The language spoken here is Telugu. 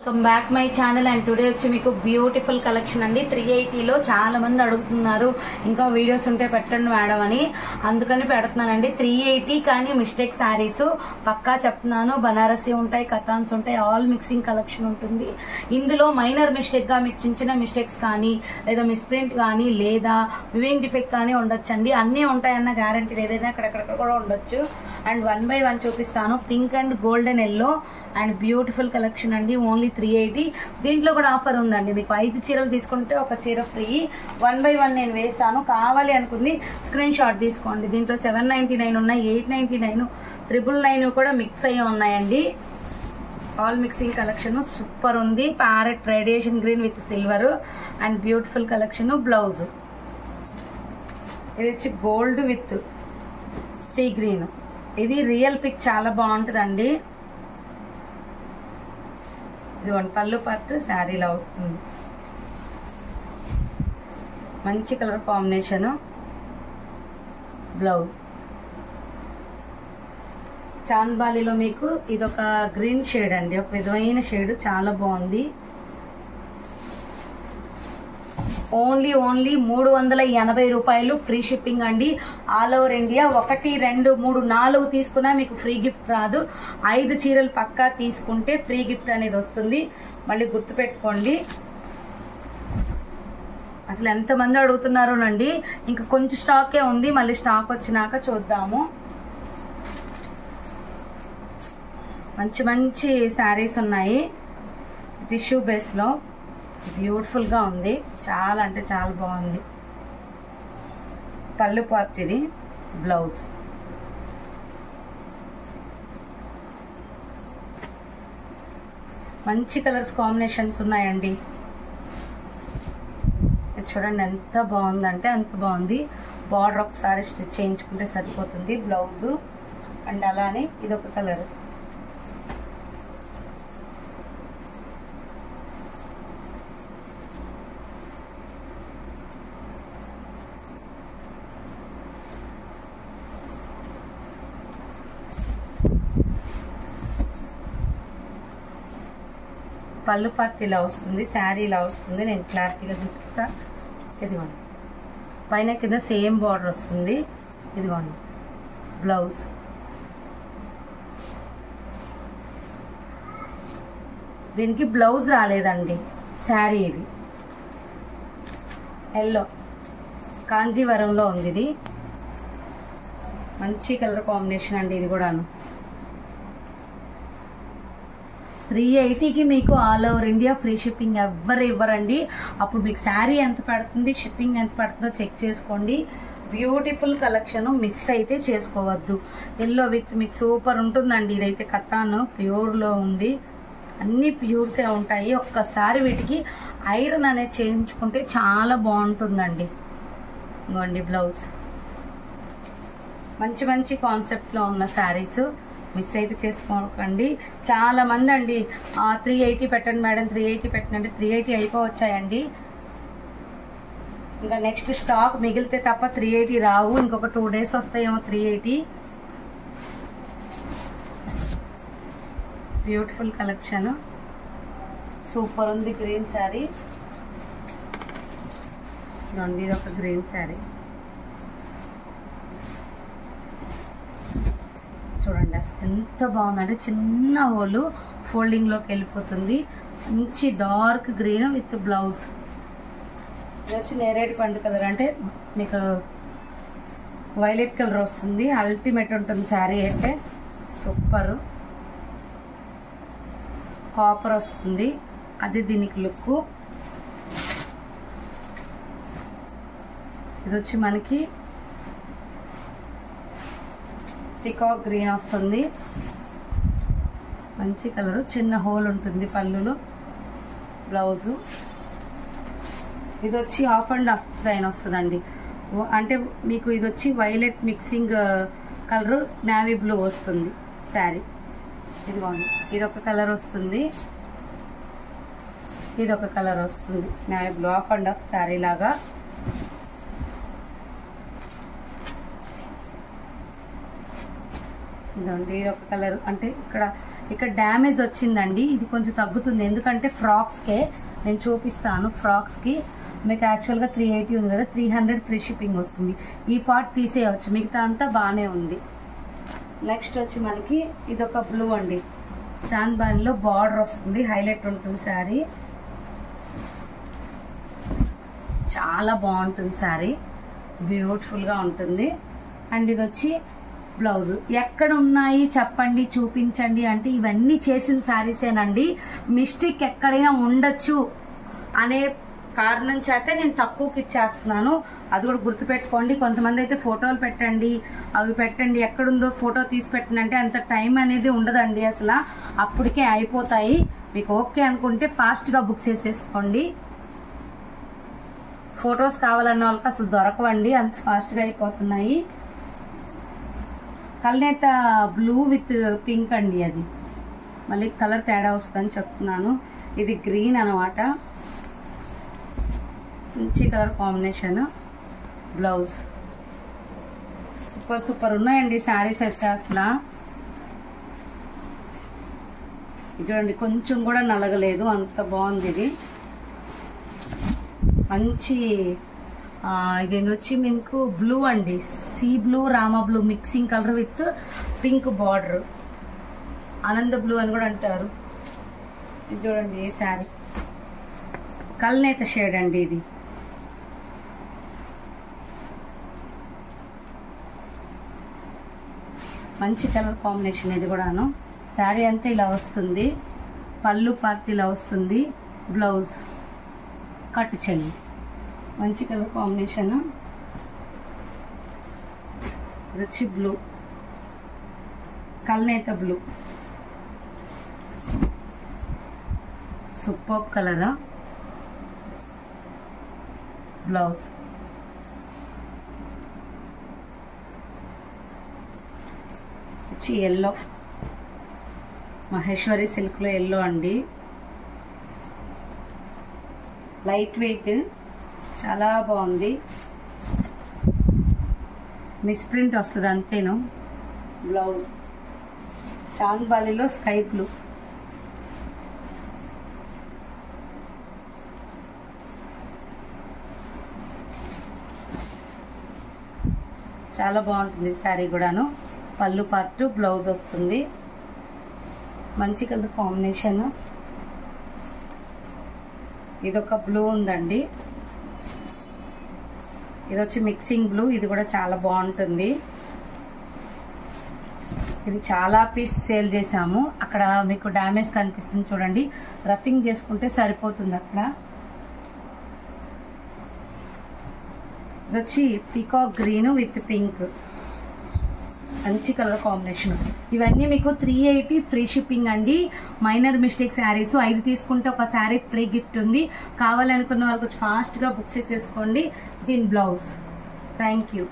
Welcome back my channel and today వచ్చి మీకు బ్యూటిఫుల్ కలెక్షన్ అండి 380లో చాలా మంది అడుగుతున్నారు ఇంకా వీడియోస్ ఉంటే పెట్టండి మేడం అని అందుకని పెడుతున్నానండి 380 కానీ మిస్టేక్ సారీస్ పక్కా చెప్తున్నాను బనారసి ఉంటాయి కతాన్స్ ఉంటాయి ఆల్ మిక్సింగ్ కలెక్షన్ ఉంటుంది ఇందులో మైనర్ మిస్టేక్ గా మీకు చిన్న చిన్న మిస్టేక్స్ కానీ లేదా మిస్ప్రింట్ కానీ లేదా వివింగ్ డిఫెక్ట్ కానీ ఉండొచ్చండి అన్నీ ఉంటాయన్న గ్యారంటీ ఏదైనా అక్కడక్కడ కూడా ఉండొచ్చు అండ్ 1 by 1 చూపిస్తాను pink and golden yellow and beautiful collection అండి ఓన్లీ 380 దీంట్లో కూడా ఆఫర్ ఉందండి మీకు 5 చీరలు తీసుకుంటే ఒక చీర ఫ్రీ 1 by 1 నేను వేస్తాను కావాలి అనుకుంది స్క్రీన్ షాట్ తీసుకోండి దీంట్లో 799 ఉన్నాయి 899 999 కూడా మిక్స్ అయ్యి ఉన్నాయండి ఆల్ మిక్సింగ్ కలెక్షన్ సూపర్ ఉంది parrot radiation green with silver and beautiful collection blouse ఇది వచ్చి గోల్డ్ విత్ సీ గ్రీన్ ఇది రియల్ పిక్ చాలా బాగుంటుందండి ఇది పళ్ళు పట్టు శారీలా వస్తుంది మంచి కలర్ కాంబినేషన్ బ్లౌజ్ చాంద్బాలిలో మీకు ఇదొక గ్రీన్ షేడ్ అండి ఒక విధమైన షేడ్ చాలా బాగుంది ఓన్లీ 380 రూపాయలు ఫ్రీ షిప్పింగ్ అండి ఆల్ ఓవర్ ఇండియా 1 2 3 4 తీసుకున్నా మీకు ఫ్రీ గిఫ్ట్ రాదు 5 చీరలు పక్కా తీసుకుంటే ఫ్రీ గిఫ్ట్ అనేది వస్తుంది మళ్ళీ గుర్తుపెట్టుకోండి అసలు ఎంతమంది అడుగుతున్నారోనండి ఇంకా కొంచెం స్టాకే ఉంది మళ్ళీ స్టాక్ వచ్చినాక చూద్దాము మంచి మంచి శారీస్ ఉన్నాయి టిష్యూ బేస్ లో బ్యూటిఫుల్ గా ఉంది చాలా అంటే చాలా బాగుంది పళ్ళు పార్ట్ ఇది బ్లౌజ్ మంచి కలర్స్ కాంబినేషన్స్ ఉన్నాయండి చూడండి ఎంత బాగుందంటే అంత బాగుంది బార్డర్ ఒకసారి స్టిచ్ చేయించుకుంటే సరిపోతుంది బ్లౌజ్ అండ్ అలానే ఇదొక కలర్ పళ్ళు పార్ట్ ఇలా వస్తుంది శారీ ఇలా వస్తుంది నేను క్లారిటీగా చూపిస్తా ఇదిగోండి పైన కింద సేమ్ బార్డర్ వస్తుంది ఇదిగోండి బ్లౌజ్ దీనికి బ్లౌజ్ రాలేదండి శారీ ఇది ఎల్లో కాంజీవరంలో ఉంది ఇది మంచి కలర్ కాంబినేషన్ అండి ఇది కూడాను 380కి మీకు all over India free shipping ఎవ్వరు ఇవ్వరండి అప్పుడు మీకు శారీ ఎంత పడుతుంది షిప్పింగ్ ఎంత పడుతుందో చెక్ చేసుకోండి బ్యూటిఫుల్ కలెక్షన్ మిస్ అయితే చేసుకోవద్దు ఎల్లో విత్ మీకు సూపర్ ఉంటుందండి ఇదైతే కతాన్ ప్యూర్లో ఉంది అన్ని ప్యూర్సే ఉంటాయి ఒక్కసారి వీటికి ఐరన్ అనేది చేయించుకుంటే చాలా బాగుంటుందండి ఇంకోండి బ్లౌజ్ మంచి మంచి కాన్సెప్ట్లో ఉన్న శారీస్ మిస్ అయితే చేసుకోకండి చాలా మంది అండి 380 పెట్టండి మేడం 380 పెట్టండి 380 అయిపోవచ్చాయండి ఇంకా నెక్స్ట్ స్టాక్ మిగిలితే తప్ప 380 రావు ఇంకొక 2 days వస్తాయేమో 380 బ్యూటిఫుల్ కలెక్షన్ సూపర్ ఉంది గ్రీన్ శారీ ఇది ఒక గ్రీన్ శారీ చూడండి అసలు ఎంత బాగుందంటే చిన్న హోలు ఫోల్డింగ్ లోకి వెళ్ళిపోతుంది మంచి డార్క్ గ్రీన్ విత్ బ్లౌజ్ ఇది వచ్చి నేరేడు పండు కలర్ అంటే మీకు వైలెట్ కలర్ వస్తుంది అల్టిమేట్ ఉంటుంది శారీ అయితే సూపర్ కాపర్ వస్తుంది అది దీనికి లుక్ ఇది వచ్చి మనకి పికాక్ గ్రీన్ వస్తుంది మంచి కలర్ చిన్న హోల్ ఉంటుంది పళ్ళులో బ్లౌజు ఇది వచ్చి ఆఫ్ అండ్ ఆఫ్ డిజైన్ వస్తుందండి అంటే మీకు ఇది వచ్చి violet mixing colour navy blue వస్తుంది శారీ ఇదిగోండి ఇదొక కలర్ వస్తుంది ఇదొక కలర్ వస్తుంది navy blue of and of sari లాగా ఇదండి ఇది ఒక కలర్ అంటే ఇక్కడ ఇక్కడ డ్యామేజ్ వచ్చిందండి, ఇది కొంచెం తగ్గుతుంది. ఎందుకంటే ఫ్రాక్స్కే నేను చూపిస్తాను. ఫ్రాక్స్కి మీకు యాక్చువల్గా 380 ఉంది కదా, 300 ఫ్రీ షిప్పింగ్ వస్తుంది. ఈ పార్ట్ తీసేయవచ్చు, మిగతా అంతా బాగానే ఉంది. నెక్స్ట్ వచ్చి మనకి ఇదొక బ్లూ అండి, చాంద్బానీలో బార్డర్ వస్తుంది, హైలైట్ ఉంటుంది శారీ. చాలా బాగుంటుంది శారీ, బ్యూటిఫుల్గా ఉంటుంది. అండ్ ఇది వచ్చి బ్లౌజ్. ఎక్కడ ఉన్నాయి చెప్పండి, చూపించండి అంటే ఇవన్నీ చేసిన శారీసేనండి. మిస్టేక్ ఎక్కడైనా ఉండొచ్చు అనే కారణం చేత నేను తక్కువకి ఇచ్చేస్తున్నాను, అది కూడా గుర్తుపెట్టుకోండి. కొంతమంది అయితే ఫోటోలు పెట్టండి, అవి పెట్టండి, ఎక్కడుందో ఫోటో తీసి పెట్టండి అంటే అంత టైం అనేది ఉండదండి అసలు, అప్పటికే అయిపోతాయి. మీకు ఓకే అనుకుంటే ఫాస్ట్గా బుక్ చేసేసుకోండి. ఫొటోస్ కావాలన్న వాళ్ళకి అసలు దొరకవండి, అంత ఫాస్ట్గా అయిపోతున్నాయి. కల్నేత బ్లూ విత్ పింక్ అండి, అది మళ్ళీ కలర్ తేడా వస్తుందని చెప్తున్నాను. ఇది గ్రీన్ అనమాట, మంచి colour combination. Blouse super super ఉన్నాయండి శారీస్ అయితే అసలు. చూడండి కొంచెం కూడా నలగలేదు, అంత బాగుంది. ఇది మంచి ఇది వచ్చి మీకు బ్లూ అండి, sea blue Rama blue mixing colour with pink border, ఆనంద బ్లూ అని కూడా అంటారు. ఇది చూడండి ఏ శారీ, కల్నేత షేడ్ అండి, ఇది మంచి కలర్ కాంబినేషన్. ఇది కూడాను శారీ అంతా ఇలా వస్తుంది, పళ్ళు పార్ట్ ఇలా వస్తుంది, బ్లౌజ్ కట్ చెయ్యి, మంచి కలర్ కాంబినేషన్. ఇది వచ్చి బ్లూ, కల్నేత బ్లూ, సూపర్ కలర్. బ్లౌజ్ వచ్చి ఎల్లో, మహేశ్వరి సిల్క్లో ఎల్లో అండి, లైట్ వెయిట్, చాలా బాగుంది. మిస్ ప్రింట్ వస్తుంది అంతేను. బ్లౌజ్ చాంద్బాలిలో స్కై బ్లూ, చాలా బాగుంటుంది శారీ కూడాను. పళ్ళు పార్ట్, బ్లౌజ్ వస్తుంది, మంచి కలర్ కాంబినేషన్. ఇదొక బ్లూ ఉందండి, ఇది వచ్చి మిక్సింగ్ బ్లూ, ఇది కూడా చాలా బాగుంటుంది. ఇది చాలా పీస్ సేల్ చేసాము, అక్కడ మీకు డ్యామేజ్ కనిపిస్తుంది చూడండి, రఫింగ్ చేసుకుంటే సరిపోతుంది అక్కడ. ఇది వచ్చి పీకాక్ గ్రీన్ విత్ పింక్, మంచి కలర్ కాంబినేషన్. ఇవన్నీ మీకు 380 ఫ్రీ షిప్పింగ్ అండి. మైనర్ మిస్టేక్ శారీస్ 5 తీసుకుంటే ఒక శారీ ఫ్రీ గిఫ్ట్ ఉంది. కావాలనుకున్న వాళ్ళకి ఫాస్ట్గా బుక్ చేసేసుకోండి. దీని బ్లౌజ్. Thank you.